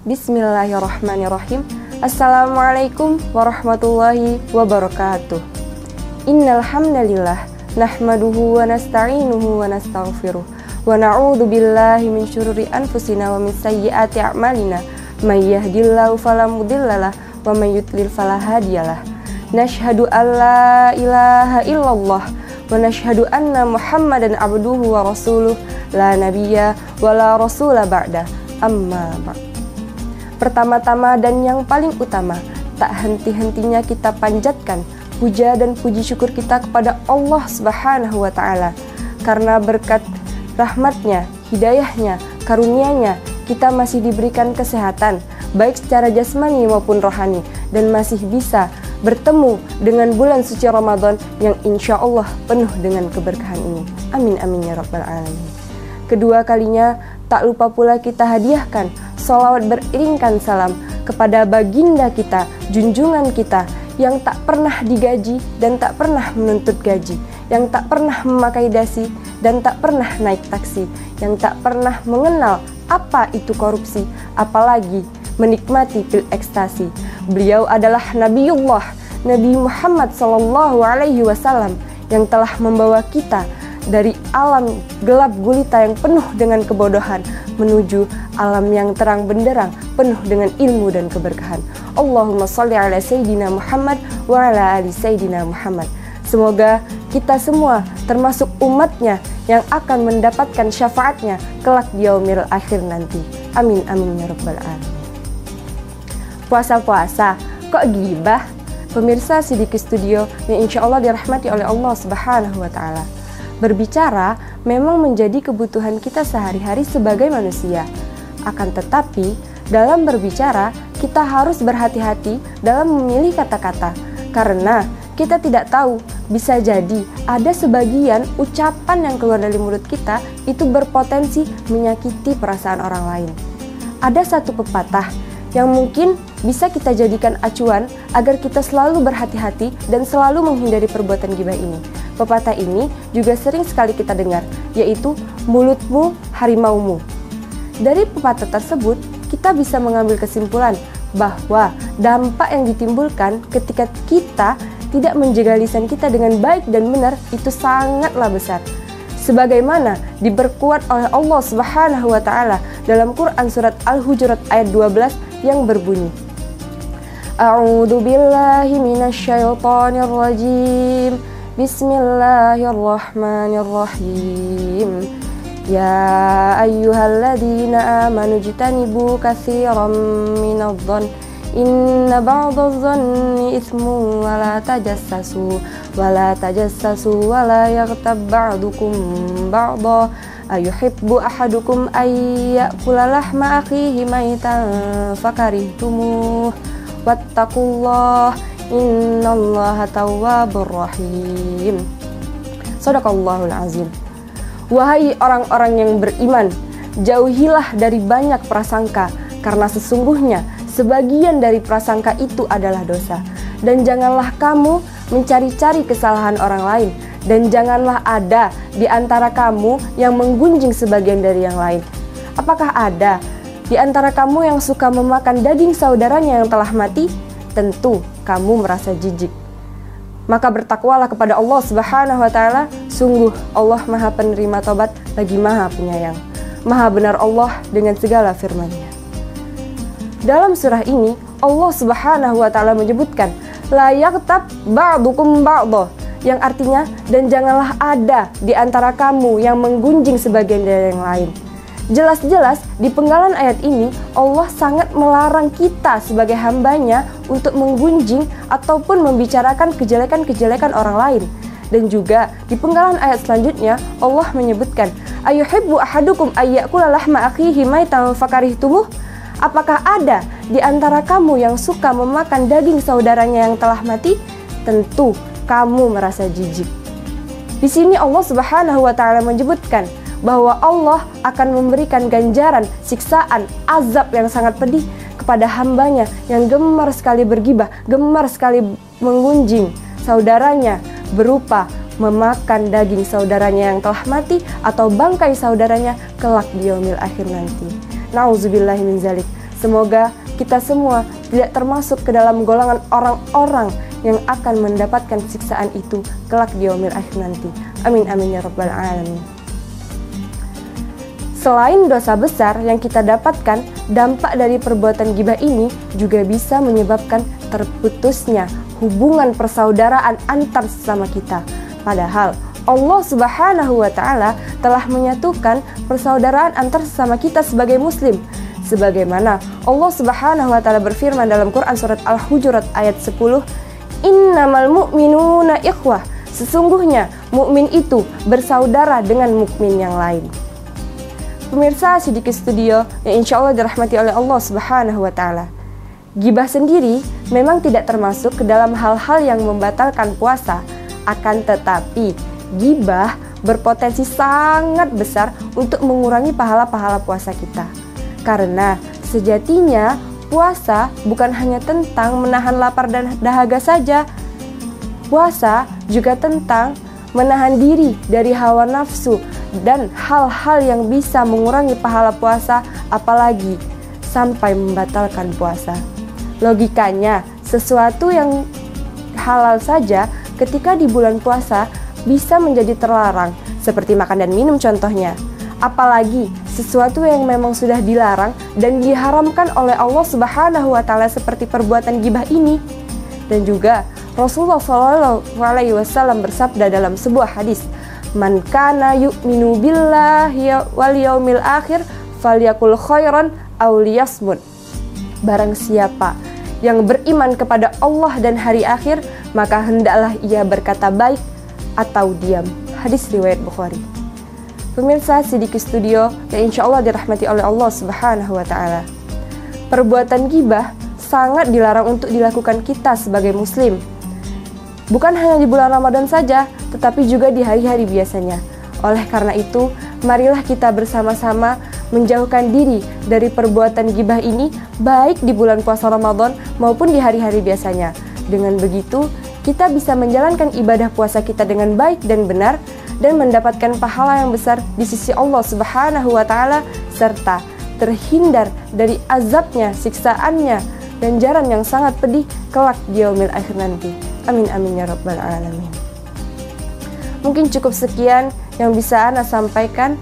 Bismillahirrahmanirrahim. Assalamualaikum warahmatullahi wabarakatuh. Innal hamdalillah nahmaduhu wa nasta'inuhu wa nastaghfiruh wa na'udzu billahi min syururi anfusina wa min sayyiati a'malina. May yahdihillahu fala mudhillalah wa may yudlil fala hadiyalah. Nashhadu an la ilaha illallah wa nashhadu anna Muhammadan abduhu wa rasuluh la nabiyya wa la rasula ba'da. Amma ba'd. Pertama-tama dan yang paling utama, tak henti-hentinya kita panjatkan puja dan puji syukur kita kepada Allah Subhanahu wa Ta'ala. Karena berkat rahmatnya, hidayahnya, karunia-Nya, kita masih diberikan kesehatan, baik secara jasmani maupun rohani, dan masih bisa bertemu dengan bulan suci Ramadan yang insya Allah penuh dengan keberkahan ini. Amin amin ya rabbal alamin. Kedua kalinya, tak lupa pula kita hadiahkan sholawat beriringkan salam kepada baginda kita, junjungan kita, yang tak pernah digaji dan tak pernah menuntut gaji, yang tak pernah memakai dasi dan tak pernah naik taksi, yang tak pernah mengenal apa itu korupsi, apalagi menikmati pil ekstasi. Beliau adalah Nabiullah, Nabi Muhammad SAW, yang telah membawa kita dari alam gelap gulita yang penuh dengan kebodohan menuju alam yang terang benderang penuh dengan ilmu dan keberkahan. Allahumma sholli ala Sayyidina Muhammad wa ala ali Sayyidina Muhammad. Semoga kita semua termasuk umatnya yang akan mendapatkan syafaatnya kelak di yaumil akhir nanti. Amin amin ya rabbal alamin. Puasa-puasa kok gibah? Pemirsa Sidiki Studio yang insya Allah dirahmati oleh Allah Subhanahu wa Ta'ala. Berbicara memang menjadi kebutuhan kita sehari-hari sebagai manusia. Akan tetapi, dalam berbicara, kita harus berhati-hati dalam memilih kata-kata. Karena kita tidak tahu, bisa jadi ada sebagian ucapan yang keluar dari mulut kita itu berpotensi menyakiti perasaan orang lain. Ada satu pepatah yang mungkin bisa kita jadikan acuan agar kita selalu berhati-hati dan selalu menghindari perbuatan gibah ini. Pepatah ini juga sering sekali kita dengar, yaitu mulutmu harimaumu. Dari pepatah tersebut, kita bisa mengambil kesimpulan bahwa dampak yang ditimbulkan ketika kita tidak menjaga lisan kita dengan baik dan benar itu sangatlah besar. Sebagaimana diperkuat oleh Allah Subhanahu wa Ta'ala dalam Quran surat Al-Hujurat ayat 12 yang berbunyi, A'udzu billahi minasyaitonir rajim. Bismillahirrahmanirrahim. Ya ayyuhalladzina amanu jtanibu katsiran minadh-dhann inna ba'dadh-dhanni itsmun wa la tajassasu wa la yaghtab ba'dukum ba'dha ayuhibbu ahadukum ay ya'kula lahma akhihi maitan fakarihtumuh wattaqullah innallaha tawwabur rahim. Shadaqallahul azim. Wahai orang-orang yang beriman, jauhilah dari banyak prasangka, karena sesungguhnya sebagian dari prasangka itu adalah dosa. Dan janganlah kamu mencari-cari kesalahan orang lain, dan janganlah ada di antara kamu yang menggunjing sebagian dari yang lain. Apakah ada di antara kamu yang suka memakan daging saudaranya yang telah mati? Tentu kamu merasa jijik. Maka bertakwalah kepada Allah Subhanahu wa Ta'ala. Sungguh Allah Maha Penerima Tobat lagi Maha Penyayang. Maha benar Allah dengan segala firman-Nya. Dalam surah ini Allah Subhanahu wa Ta'ala menyebutkan la yaghtab ba'dukum ba'dha, yang artinya dan janganlah ada di antara kamu yang menggunjing sebagian dari yang lain. Jelas-jelas di penggalan ayat ini Allah sangat melarang kita sebagai hambanya untuk menggunjing ataupun membicarakan kejelekan-kejelekan orang lain. Dan juga di penggalan ayat selanjutnya Allah menyebutkan ayuhibbu ahadukum ayyakula lahma akhihi maitan fakarihtumuh. Apakah ada di antara kamu yang suka memakan daging saudaranya yang telah mati? Tentu kamu merasa jijik. Di sini Allah Subhanahu wa Ta'ala menyebutkan bahwa Allah akan memberikan ganjaran, siksaan, azab yang sangat pedih kepada hambanya yang gemar sekali bergibah, gemar sekali menggunjing saudaranya berupa memakan daging saudaranya yang telah mati atau bangkai saudaranya kelak di yaumil akhir nanti. Nauzubillahi min zalik. Semoga kita semua tidak termasuk ke dalam golongan orang-orang yang akan mendapatkan siksaan itu kelak di yaumil akhir nanti. Amin amin ya rabbal alamin. Selain dosa besar yang kita dapatkan, dampak dari perbuatan ghibah ini juga bisa menyebabkan terputusnya hubungan persaudaraan antar sesama kita. Padahal Allah Subhanahu wa Ta'ala telah menyatukan persaudaraan antar sesama kita sebagai Muslim. Sebagaimana Allah Subhanahu wa Ta'ala berfirman dalam Quran surat Al-Hujurat ayat 10, "Innamal mu'minuna ikhwah." Sesungguhnya mukmin itu bersaudara dengan mukmin yang lain. Pemirsa Siddiqi Studio yang insya Allah dirahmati oleh Allah Subhanahu wa Ta'ala, ghibah sendiri memang tidak termasuk ke dalam hal-hal yang membatalkan puasa. Akan tetapi ghibah berpotensi sangat besar untuk mengurangi pahala-pahala puasa kita. Karena sejatinya puasa bukan hanya tentang menahan lapar dan dahaga saja. Puasa juga tentang menahan diri dari hawa nafsu dan hal-hal yang bisa mengurangi pahala puasa, apalagi sampai membatalkan puasa. Logikanya, sesuatu yang halal saja ketika di bulan puasa bisa menjadi terlarang, seperti makan dan minum contohnya. Apalagi sesuatu yang memang sudah dilarang dan diharamkan oleh Allah Subhanahu wa Ta'ala seperti perbuatan ghibah ini. Dan juga Rasulullah SAW bersabda dalam sebuah hadis, "Man kana yu'minu billahi wal yaumil akhir falyakul khairan aw liyasmut." Barang siapa yang beriman kepada Allah dan hari akhir, maka hendaklah ia berkata baik atau diam. Hadis riwayat Bukhari. Pemirsa Siddiqi Studio yang insya Allah dirahmati oleh Allah Subhanahu wa Ta'ala, perbuatan ghibah sangat dilarang untuk dilakukan kita sebagai muslim. Bukan hanya di bulan Ramadan saja, tetapi juga di hari-hari biasanya. Oleh karena itu, marilah kita bersama-sama menjauhkan diri dari perbuatan ghibah ini, baik di bulan puasa Ramadan maupun di hari-hari biasanya. Dengan begitu, kita bisa menjalankan ibadah puasa kita dengan baik dan benar, dan mendapatkan pahala yang besar di sisi Allah Subhanahu wa Ta'ala, serta terhindar dari azabnya, siksaannya, dan jaran yang sangat pedih kelak di yaumil akhir nanti. Amin amin ya rabbal alamin. Mungkin cukup sekian yang bisa Ana sampaikan.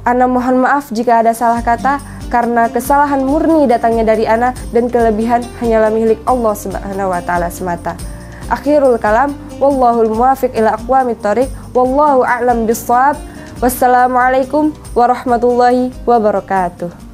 Ana mohon maaf jika ada salah kata, karena kesalahan murni datangnya dari Ana dan kelebihan hanyalah milik Allah Subhanahu wa Ta'ala semata. Akhirul kalam, wallahul muwafiq ila aqwamit thoriq, wallahu a'lam bissawab. Wassalamualaikum warahmatullahi wabarakatuh.